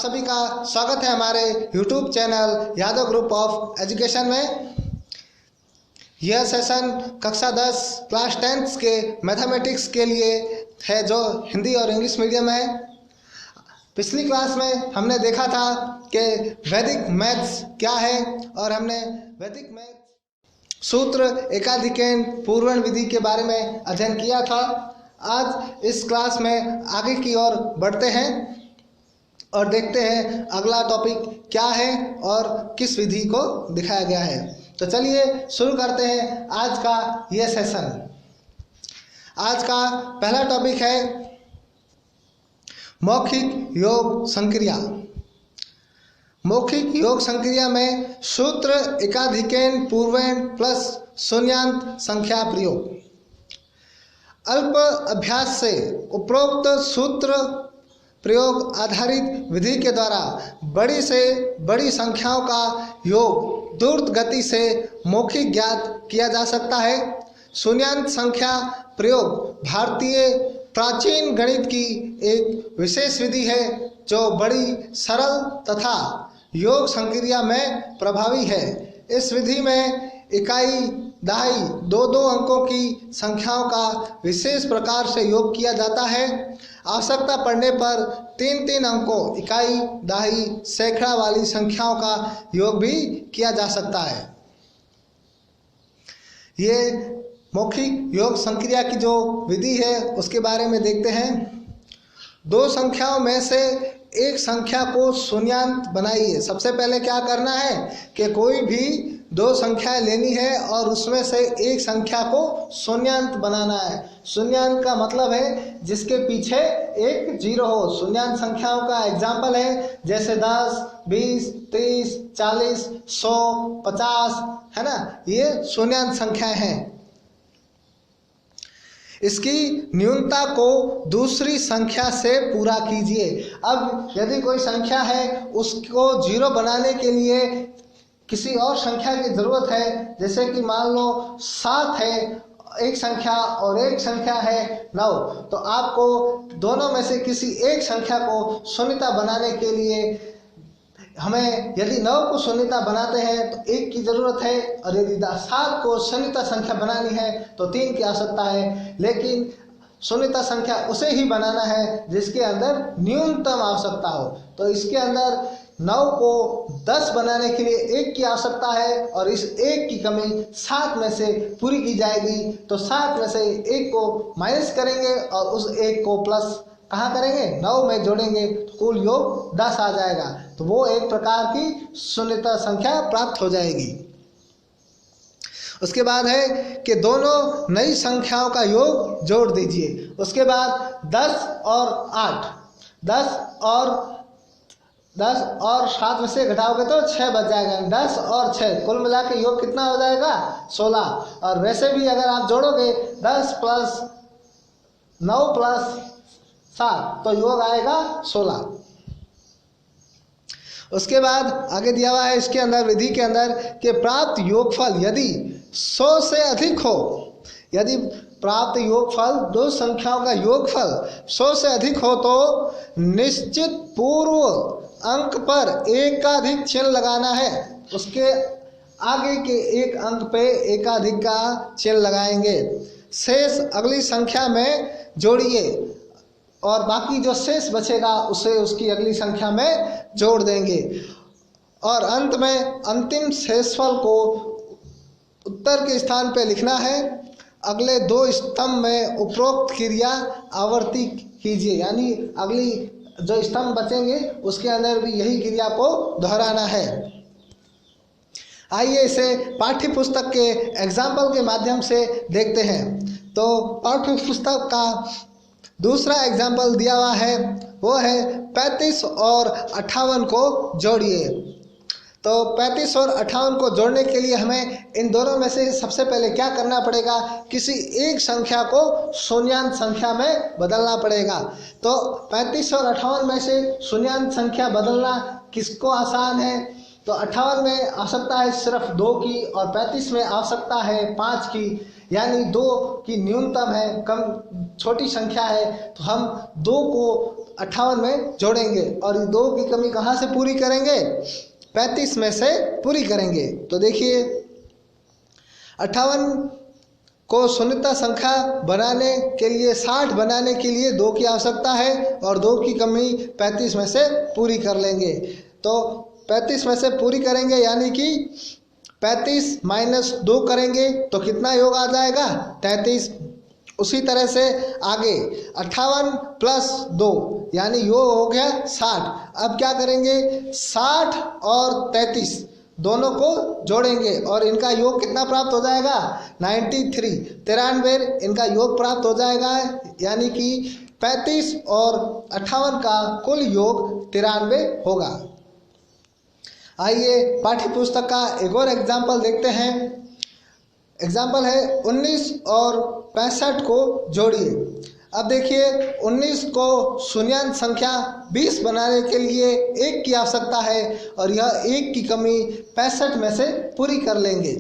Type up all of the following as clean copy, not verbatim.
सभी का स्वागत है हमारे YouTube channel Yadav group of education में। यह सेशन कक्षा 10 क्लास 10 के मैथमेटिक्स के लिए है जो हिंदी और इंग्लिश मीडियम है। पिछली क्लास में हमने देखा था कि वैदिक मैथ्स क्या है और हमने वैदिक मैथ्स सूत्र एकाधिकेन पूर्वण विधि के बारे में अध्ययन किया था। आज इस क्लास में आगे की ओर बढ़ते हैं और देखते हैं अगला टॉपिक क्या है और किस विधि को दिखाया गया है। तो चलिए शुरू करते हैं आज का यह सेशन। आज का पहला टॉपिक है मौखिक योग संक्रिया। मौखिक योग संक्रिया में सूत्र एकाधिकेन पूर्वेण प्लस शून्यांत संख्या प्रयोग। अल्प अभ्यास से उपरोक्त सूत्र प्रयोग आधारित विधि के द्वारा बड़ी से बड़ी संख्याओं का योग द्रुत गति से मौखिक ज्ञात किया जा सकता है। शून्यांत संख्या प्रयोग भारतीय प्राचीन गणित की एक विशेष विधि है जो बड़ी सरल तथा योग संक्रिया में प्रभावी है। इस विधि में इकाई दहाई दो अंकों की संख्याओं का विशेष प्रकार से योग किया जाता है। आवश्यकता पड़ने पर तीन अंकों इकाई दहाई सैकड़ा वाली संख्याओं का योग भी किया जा सकता है। ये मौखिक योग संक्रिया की जो विधि है उसके बारे में देखते हैं। दो संख्याओं में से एक संख्या को शून्यांत बनाइए। सबसे पहले क्या करना है कि कोई भी दो संख्याएं लेनी है और उसमें से एक संख्या को शून्यांत बनाना है। शून्यांत का मतलब है जिसके पीछे एक जीरो हो। शून्यांत संख्याओं का एग्जाम्पल है जैसे 10, 20, 30, 40, 100, 50 है ना, ये शून्यांत संख्याएं हैं। इसकी न्यूनता को दूसरी संख्या से पूरा कीजिए। अब यदि कोई संख्या है उसको जीरो बनाने के लिए किसी और संख्या की जरूरत है, जैसे कि मान लो 7 है एक संख्या और एक संख्या है 9, तो आपको दोनों में से किसी एक संख्या को शून्यता बनाने के लिए हमें यदि 9 को शून्यता बनाते हैं तो 1 की जरूरत है और यदि 7 को शून्यता संख्या बनानी है तो 3 की आवश्यकता है। लेकिन शून्यता संख्या उसे ही बनाना है जिसके अंदर न्यूनतम आवश्यकता हो। तो इसके अंदर 9 को 10 बनाने के लिए 1 की आवश्यकता है और इस 1 की कमी 7 में से पूरी की जाएगी। तो 7 में से 1 को माइनस करेंगे और उस 1 को प्लस कहाँ करेंगे, 9 में जोड़ेंगे तो कुल योग 10 आ जाएगा। तो वो एक प्रकार की शून्यता संख्या प्राप्त हो जाएगी। उसके बाद है कि दोनों नई संख्याओं का योग जोड़ दीजिए। उसके बाद 10 और 8, 10 और 7 में से घटाओगे तो 6 बच जाएगा। 10 और 6 कुल मिला के योग कितना हो जाएगा, 16। और वैसे भी अगर आप जोड़ोगे 10 प्लस 9 प्लस 7 तो योग आएगा 16। उसके बाद आगे दिया हुआ है इसके अंदर विधि के अंदर कि प्राप्त योगफल यदि 100 से अधिक हो, यदि प्राप्त योगफल दो संख्याओं का योगफल 100 से अधिक हो तो निश्चित पूर्व अंक पर एकाधिक चिन्ह लगाना है। उसके आगे के एक अंक पे एकाधिक का चिन्ह लगाएंगे। शेष अगली संख्या में जोड़िए और बाकी जो शेष बचेगा उसे उसकी अगली संख्या में जोड़ देंगे और अंत में अंतिम शेषफल को उत्तर के स्थान पे लिखना है। अगले 2 स्तंभ में उपरोक्त क्रिया आवर्ती कीजिए, यानी अगली जो स्तंभ बचेंगे उसके अंदर भी यही क्रिया को दोहराना है। आइए इसे पाठ्य पुस्तक के एग्जाम्पल के माध्यम से देखते हैं। तो पाठ्य पुस्तक का दूसरा एग्जाम्पल दिया हुआ है वो है 35 और 58 को जोड़िए। तो 35 और 58 को जोड़ने के लिए हमें इन दोनों में से सबसे पहले क्या करना पड़ेगा, किसी एक संख्या को शून्यांत संख्या में बदलना पड़ेगा। तो 35 और 58 में से शून्यांत संख्या बदलना किसको आसान है, तो 58 में आवश्यकता है सिर्फ 2 की और 35 में आवश्यकता है 5 की, यानी 2 की न्यूनतम है, कम छोटी संख्या है। तो हम 2 को 58 में जोड़ेंगे और 2 की कमी कहाँ से पूरी करेंगे? 35 में से पूरी करेंगे। तो देखिए 58 को शून्यता संख्या बनाने के लिए 60 बनाने के लिए 2 की आवश्यकता है और 2 की कमी 35 में से पूरी कर लेंगे। तो 35 में से पूरी करेंगे यानी कि 35 माइनस 2 करेंगे तो कितना योग आ जाएगा? 33। उसी तरह से आगे 58 प्लस 2 यानी योग हो गया 60। अब क्या करेंगे? 60 और 33 दोनों को जोड़ेंगे और इनका योग कितना प्राप्त हो जाएगा? 93। 93 इनका योग प्राप्त हो जाएगा यानी कि 35 और 58 का कुल योग 93 होगा। आइए पाठ्य पुस्तक का एक और एग्जाम्पल देखते हैं। एग्जाम्पल है 19 और 65 को जोड़िए। अब देखिए 19 को शून्यांत संख्या 20 बनाने के लिए 1 की आवश्यकता है और यह 1 की कमी 65 में से पूरी कर लेंगे।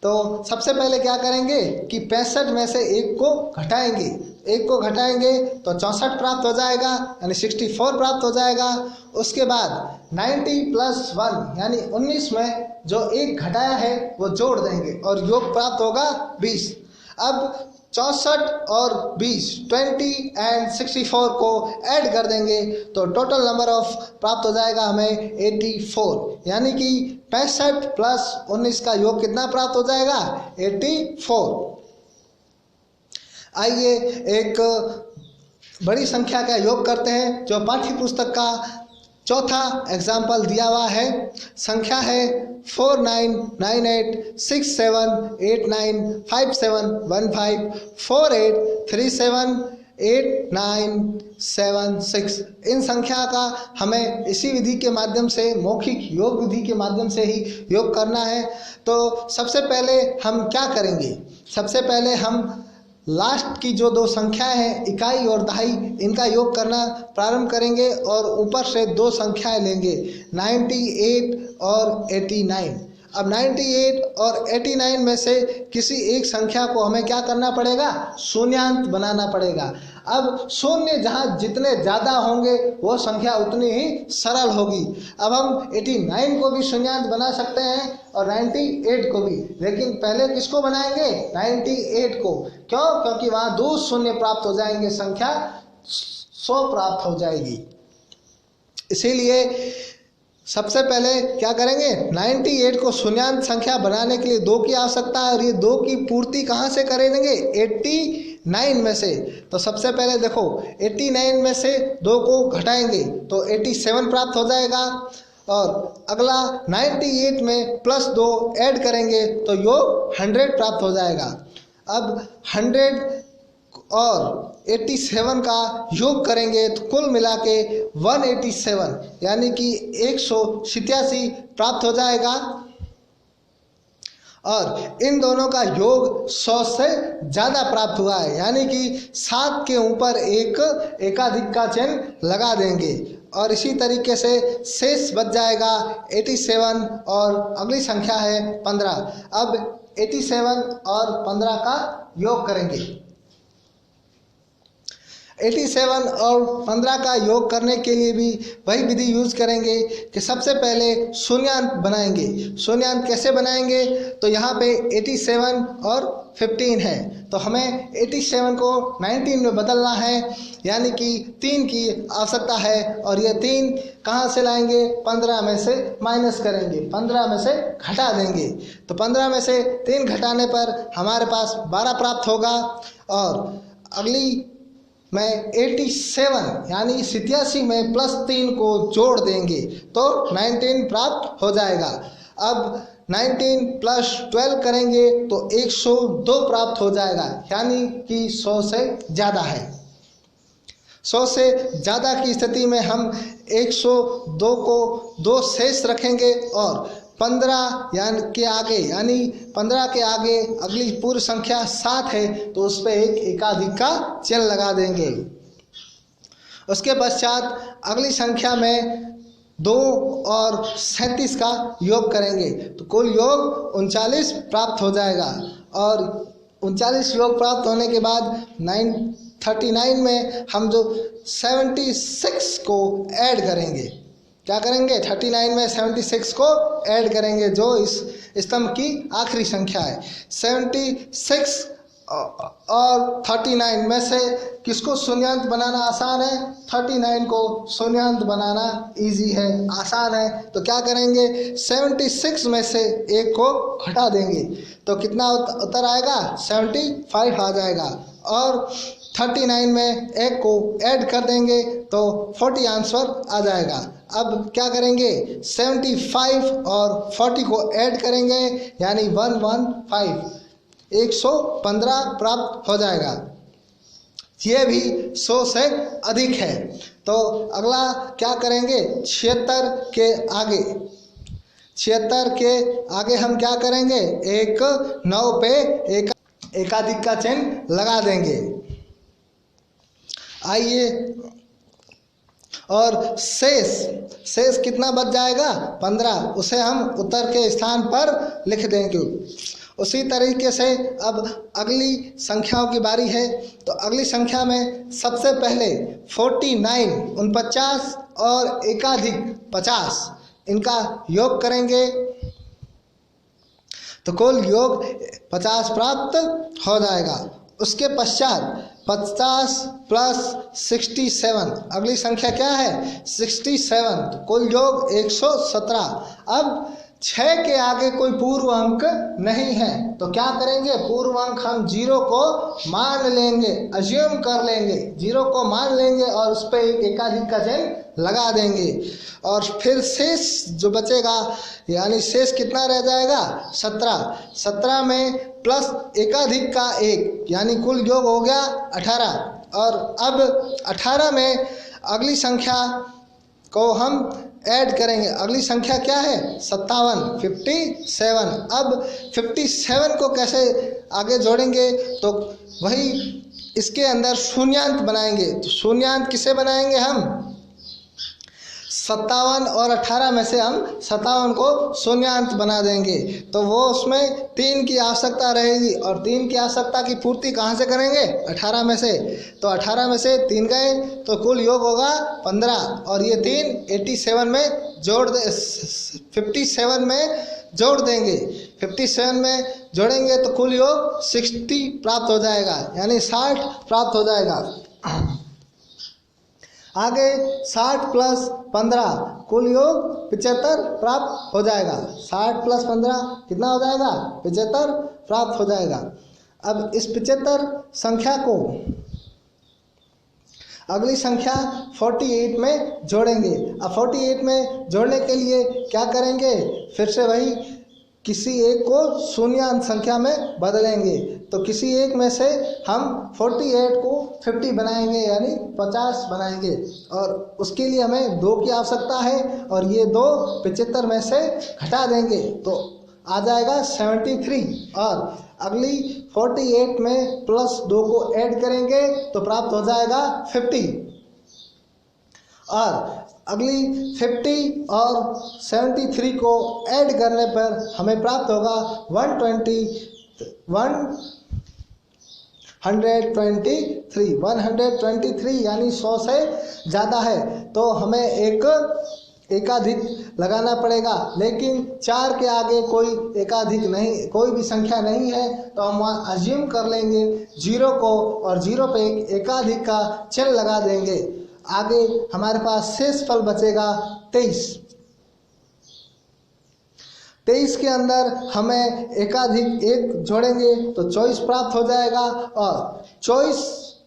तो सबसे पहले क्या करेंगे कि 65 में से 1 को घटाएंगे। 1 को घटाएंगे तो 64 प्राप्त हो जाएगा यानी 64 प्राप्त हो जाएगा। उसके बाद 90 प्लस 1 यानी 19 में जो 1 घटाया है वो जोड़ देंगे और योग प्राप्त होगा 20। अब 64 और 20 20 एंड 64 को ऐड कर देंगे तो टोटल नंबर ऑफ प्राप्त हो जाएगा हमें 84 यानी कि 65 प्लस 19 का योग कितना प्राप्त हो जाएगा? 84। आइए एक बड़ी संख्या का योग करते हैं जो पाठ्य पुस्तक का चौथा एग्जाम्पल दिया हुआ है। संख्या है 499867895715 48378976। इन संख्या का हमें इसी विधि के माध्यम से मौखिक योग विधि के माध्यम से ही योग करना है। तो सबसे पहले हम क्या करेंगे? सबसे पहले हम लास्ट की जो 2 संख्याएं हैं इकाई और दहाई इनका योग करना प्रारंभ करेंगे और ऊपर से 2 संख्याएं लेंगे 98 और 89। अब 98 और 89 में से किसी एक संख्या को हमें क्या करना पड़ेगा? शून्यांत बनाना पड़ेगा। अब शून्य जहाँ जितने ज़्यादा होंगे वो संख्या उतनी ही सरल होगी। अब हम 89 को भी शून्यांत बना सकते हैं और 98 को भी, लेकिन पहले किसको बनाएंगे? 98 को। क्यों? क्योंकि वहाँ 2 शून्य प्राप्त हो जाएंगे, संख्या 100 प्राप्त हो जाएगी। इसीलिए सबसे पहले क्या करेंगे? 98 को शून्यांत संख्या बनाने के लिए 2 की आवश्यकता है और ये 2 की पूर्ति कहाँ से करेंगे? 89 में से। तो सबसे पहले देखो 89 में से 2 को घटाएंगे तो 87 प्राप्त हो जाएगा और अगला 98 में प्लस 2 ऐड करेंगे तो योग 100 प्राप्त हो जाएगा। अब 100 और 87 का योग करेंगे तो कुल मिला के 187 यानी कि 187 प्राप्त हो जाएगा और इन दोनों का योग 100 से ज़्यादा प्राप्त हुआ है यानी कि 7 के ऊपर एक एकाधिक का चिन्ह लगा देंगे और इसी तरीके से शेष बच जाएगा 87 और अगली संख्या है 15। अब 87 और 15 का योग करेंगे। 87 और 15 का योग करने के लिए भी वही विधि यूज करेंगे कि सबसे पहले शून्यांत बनाएंगे। शून्यांत कैसे बनाएंगे? तो यहाँ पे 87 और 15 है तो हमें 87 को 19 में बदलना है यानी कि 3 की आवश्यकता है और ये 3 कहाँ से लाएंगे? 15 में से माइनस करेंगे, 15 में से घटा देंगे। तो 15 में से 3 घटाने पर हमारे पास 12 प्राप्त होगा और अगली में 87 यानी 87 में प्लस 3 को जोड़ देंगे तो 19 प्राप्त हो जाएगा। अब 19 प्लस 12 करेंगे तो 102 प्राप्त हो जाएगा यानी कि 100 से ज़्यादा है। 100 से ज़्यादा की स्थिति में हम 102 को 2 शेष रखेंगे और 15 के आगे अगली पूर्ण संख्या 7 है तो उस पर एक एकाधिक का चिन्ह लगा देंगे। उसके पश्चात अगली संख्या में 2 और 37 का योग करेंगे तो कुल योग 39 प्राप्त हो जाएगा और 39 योग प्राप्त होने के बाद 39 में हम जो 76 को ऐड करेंगे, क्या करेंगे, 39 में 76 को ऐड करेंगे जो इस स्तंभ की आखिरी संख्या है। 76 और 39 में से किसको शून्यांत बनाना आसान है? 39 को शून्यांत बनाना इजी है, आसान है। तो क्या करेंगे, 76 में से एक को हटा देंगे तो कितना उत्तर आएगा, 75 आ जाएगा। और 39 में एक को ऐड कर देंगे तो 40 आंसर आ जाएगा। अब क्या करेंगे, 75 और 40 को ऐड करेंगे यानी 115, 115 प्राप्त हो जाएगा। ये भी 100 से अधिक है। तो अगला क्या करेंगे, 76 के आगे, 76 के आगे हम क्या करेंगे, एक 9 पे एकाधिक का चिन्ह लगा देंगे। आइए, और शेष कितना बच जाएगा, 15, उसे हम उत्तर के स्थान पर लिख देंगे। उसी तरीके से अब अगली संख्याओं की बारी है। तो अगली संख्या में सबसे पहले 49, 49 और एकाधिक 50, इनका योग करेंगे तो कुल योग 50 प्राप्त हो जाएगा। उसके पश्चात 50 प्लस 67, अगली संख्या क्या है, 67, तो कुल योग 117। अब 6 के आगे कोई पूर्व अंक नहीं है तो क्या करेंगे, पूर्व अंक हम 0 को मान लेंगे, अज्यूम कर लेंगे, 0 को मान लेंगे और उस पर एक एकाधिक का चिन्ह लगा देंगे। और फिर शेष जो बचेगा यानी शेष कितना रह जाएगा, 17, 17 में प्लस एकाधिक का 1 यानी कुल योग हो गया 18। और अब 18 में अगली संख्या को हम ऐड करेंगे। अगली संख्या क्या है, 57, 57। अब 57 को कैसे आगे जोड़ेंगे, तो वही इसके अंदर शून्यांत बनाएंगे। तो शून्यांत किसे बनाएंगे हम, 57 और 18 में से हम 57 को शून्यांत बना देंगे तो वो उसमें 3 की आवश्यकता रहेगी। और 3 की आवश्यकता की पूर्ति कहाँ से करेंगे, 18 में से। तो 18 में से 3 गए तो कुल योग होगा 15 और ये 3 87 में जोड़ दे, 57 में जोड़ देंगे। 57 में जोड़ेंगे तो कुल योग 60 प्राप्त हो जाएगा यानी 60 प्राप्त हो जाएगा। आगे 60 प्लस 15 कुल योग 75 प्राप्त हो जाएगा। 60 प्लस 15 कितना हो जाएगा, 75 प्राप्त हो जाएगा। अब इस 75 संख्या को अगली संख्या 48 में जोड़ेंगे। अब 48 में जोड़ने के लिए क्या करेंगे, फिर से वही किसी एक को शून्यांत संख्या में बदलेंगे। तो किसी एक में से हम 48 को 50 बनाएंगे यानी 50 बनाएंगे और उसके लिए हमें 2 की आवश्यकता है और ये 2 75 में से घटा देंगे तो आ जाएगा 73। और अगली 48 में प्लस 2 को ऐड करेंगे तो प्राप्त हो जाएगा 50। और अगली 50 और 73 को ऐड करने पर हमें प्राप्त होगा 123 यानी 100 से ज़्यादा है तो हमें एक एकाधिक लगाना पड़ेगा। लेकिन 4 के आगे कोई एकाधिक नहीं, कोई भी संख्या नहीं है तो हम वहाँ अज्यूम कर लेंगे 0 को और 0 पे एक एकाधिक का चिन्ह लगा देंगे। आगे हमारे पास शेष फल बचेगा 23। 23 के अंदर हमें एकाधिक 1 जोड़ेंगे तो 24 प्राप्त हो जाएगा। और 24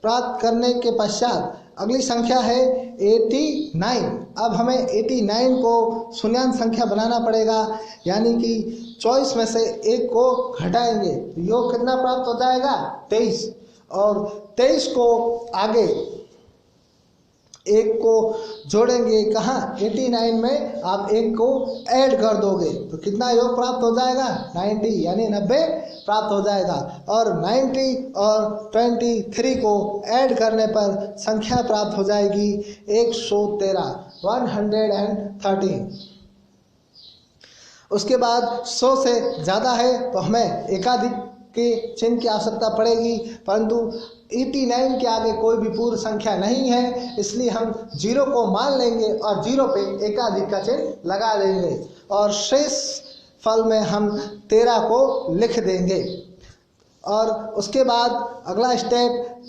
प्राप्त करने के पश्चात अगली संख्या है 89। अब हमें 89 को शून्यांत संख्या बनाना पड़ेगा यानी कि 24 में से 1 को घटाएंगे तो योग कितना प्राप्त हो जाएगा, 23। और 23 को आगे 1 को जोड़ेंगे कहाँ, 89 में आप 1 को ऐड कर दोगे तो कितना योग प्राप्त हो जाएगा, 90 यानी 90 प्राप्त हो जाएगा। और 90 और 23 को ऐड करने पर संख्या प्राप्त हो जाएगी 113, 113। उसके बाद 100 से ज़्यादा है तो हमें एकाधिक के चिन्ह की आवश्यकता पड़ेगी, परंतु 89 के आगे कोई भी पूर्ण संख्या नहीं है, इसलिए हम 0 को मान लेंगे और 0 पे एकाधिक का चिन्ह लगा देंगे और शेष फल में हम 13 को लिख देंगे। और उसके बाद अगला स्टेप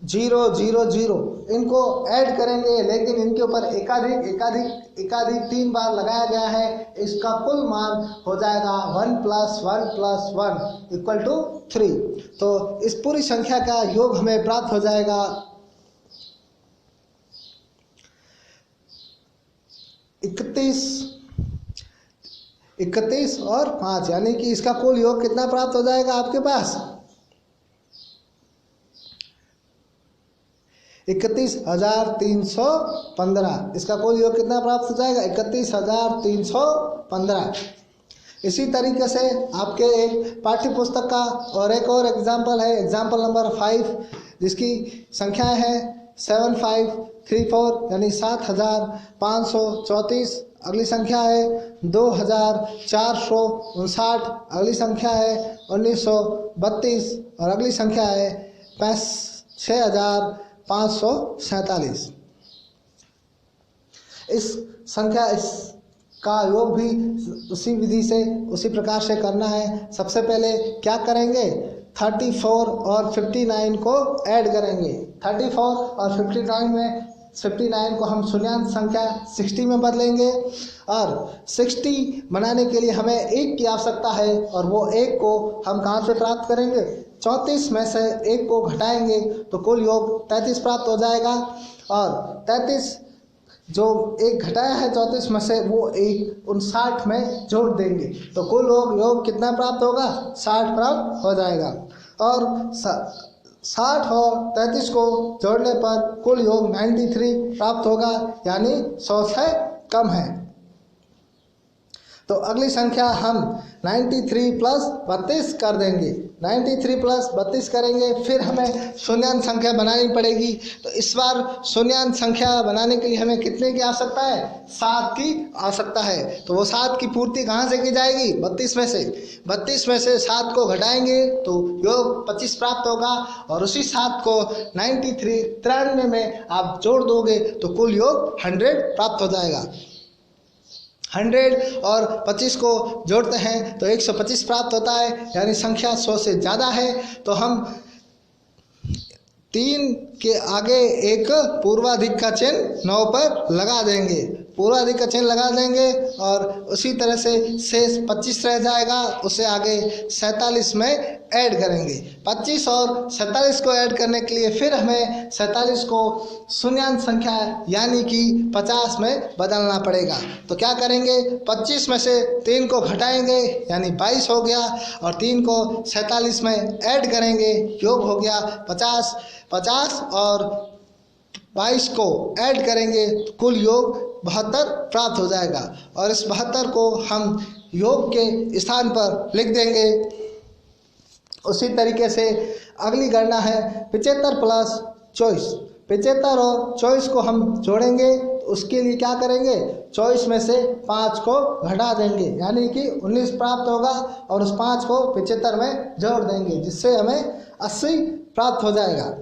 0 0 0 इनको ऐड करेंगे, लेकिन इनके ऊपर एकाधिक एकाधिक एकाधिक 3 बार लगाया गया है, इसका कुल मान हो जाएगा 1 + 1 + 1 = 3। तो इस पूरी संख्या का योग हमें प्राप्त हो जाएगा 31 और 5, यानी कि इसका कुल योग कितना प्राप्त हो जाएगा आपके पास 31,315। इसका कुल योग कितना प्राप्त हो जाएगा 31,315। इसी तरीके से आपके एक पाठ्य पुस्तक का और एक और एग्जाम्पल है, एग्जाम्पल नंबर 5, जिसकी संख्या है 7534 यानी 7,534। अगली संख्या है 2,459। अगली संख्या है 1932 और अगली संख्या है 6,547। इस संख्या का योग भी उसी विधि से उसी प्रकार से करना है। सबसे पहले क्या करेंगे 34 और 59 को ऐड करेंगे। 34 और 59 में 59 को हम शून्यांश संख्या 60 में बदलेंगे और 60 बनाने के लिए हमें 1 की आवश्यकता है और वो 1 को हम कहाँ से प्राप्त करेंगे 34 में से 1 को घटाएंगे तो कुल योग 33 प्राप्त हो जाएगा और 33 जो 1 घटाया है 34 में से वो 1 59 में जोड़ देंगे तो कुल योग कितना प्राप्त होगा 60 प्राप्त हो जाएगा और 60 और 33 को जोड़ने पर कुल योग 93 प्राप्त होगा, यानी 100 से कम है। तो अगली संख्या हम 93 + 32 कर देंगे। 93 + 32 करेंगे, फिर हमें शून्यांश संख्या बनानी पड़ेगी। तो इस बार शून्यांश संख्या बनाने के लिए हमें कितने की आवश्यकता है 7 की आवश्यकता है। तो वो 7 की पूर्ति कहाँ से की जाएगी 32 में से 7 को घटाएंगे तो योग 25 प्राप्त होगा और उसी 7 को 93 में आप जोड़ दोगे तो कुल योग 100 प्राप्त हो जाएगा। 100 और 25 को जोड़ते हैं तो 125 प्राप्त होता है, यानी संख्या 100 से ज़्यादा है। तो हम 3 के आगे एक पूर्वाधिक का चिन्ह 9 पर लगा देंगे, पूर्वाधिक का चिन्ह लगा देंगे और उसी तरह से शेष 25 रह जाएगा, उसे आगे 47 में ऐड करेंगे। 25 और 47 को ऐड करने के लिए फिर हमें 47 को शून्यांश संख्या यानी कि 50 में बदलना पड़ेगा। तो क्या करेंगे 25 में से 3 को घटाएंगे यानी 22 हो गया और 3 को 47 में ऐड करेंगे, योग हो गया 50। 50 और 22 को ऐड करेंगे तो कुल योग 72 प्राप्त हो जाएगा और इस 72 को हम योग के स्थान पर लिख देंगे। उसी तरीके से अगली गणना है 75 + 24। 75 और 24 को हम जोड़ेंगे तो उसके लिए क्या करेंगे 24 में से 5 को घटा देंगे यानी कि 19 प्राप्त होगा और उस 5 को 75 में जोड़ देंगे जिससे हमें 80 प्राप्त हो जाएगा।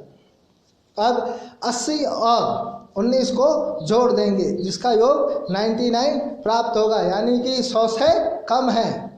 अब 80 और 19 को जोड़ देंगे जिसका योग 99 प्राप्त होगा, यानी कि 100 से कम है।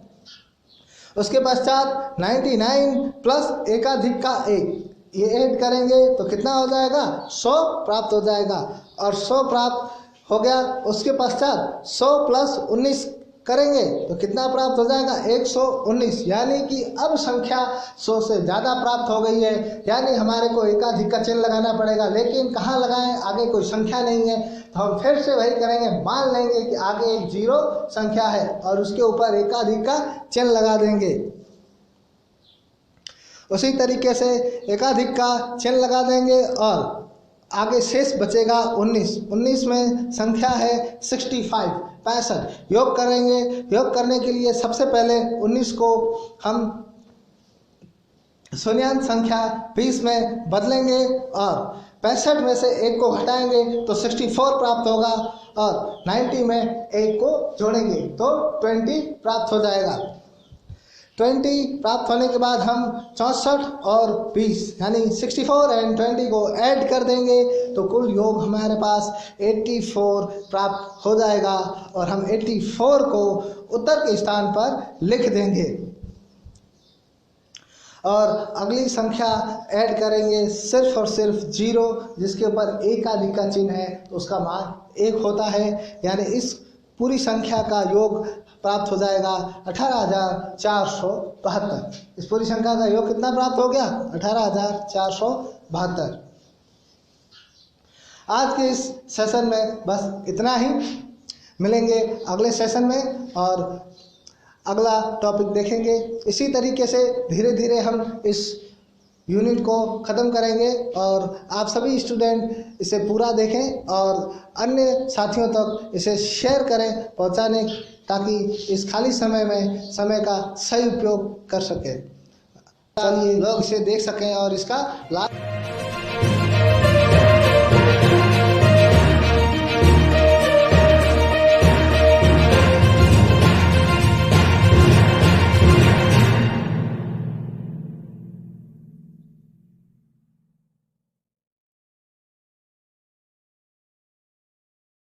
उसके पश्चात 99 + एकाधिक का 1 ये ऐड करेंगे तो कितना हो जाएगा 100 प्राप्त हो जाएगा और 100 प्राप्त हो गया। उसके पश्चात 100 + 19 करेंगे तो कितना प्राप्त हो जाएगा 119, यानी कि अब संख्या 100 से ज़्यादा प्राप्त हो गई है, यानी हमारे को एकाधिक का चिन्ह लगाना पड़ेगा। लेकिन कहाँ लगाएं, आगे कोई संख्या नहीं है तो हम फिर से वही करेंगे, मान लेंगे कि आगे एक 0 संख्या है और उसके ऊपर एकाधिक का चिन्ह लगा देंगे। उसी तरीके से एकाधिक का चिन्ह लगा देंगे और आगे शेष बचेगा 19 में संख्या है 65 योग करेंगे। योग करने के लिए सबसे पहले 19 को हम शून्यांश संख्या 20 में बदलेंगे और 65 में से 1 को घटाएंगे तो 64 प्राप्त होगा और 90 में 1 को जोड़ेंगे तो 20 प्राप्त हो जाएगा। 20 प्राप्त होने के बाद हम 64 और 20 यानी 64 एंड 20 को ऐड कर देंगे तो कुल योग हमारे पास 84 प्राप्त हो जाएगा और हम 84 को उत्तर के स्थान पर लिख देंगे और अगली संख्या ऐड करेंगे सिर्फ और सिर्फ 0 जिसके ऊपर एकाधिक का चिन्ह है तो उसका मान 1 होता है यानी इस पूरी संख्या का योग प्राप्त हो जाएगा 18,472। इस पूरी संख्या का योग कितना प्राप्त हो गया 18,472। आज के इस सेशन में बस इतना ही, मिलेंगे अगले सेशन में और अगला टॉपिक देखेंगे। इसी तरीके से धीरे धीरे हम इस यूनिट को ख़त्म करेंगे और आप सभी स्टूडेंट इसे पूरा देखें और अन्य साथियों तक इसे शेयर करें पहुंचाने, ताकि इस खाली समय में समय का सही उपयोग कर सकें, चलिए लोग इसे देख सकें और इसका लाभ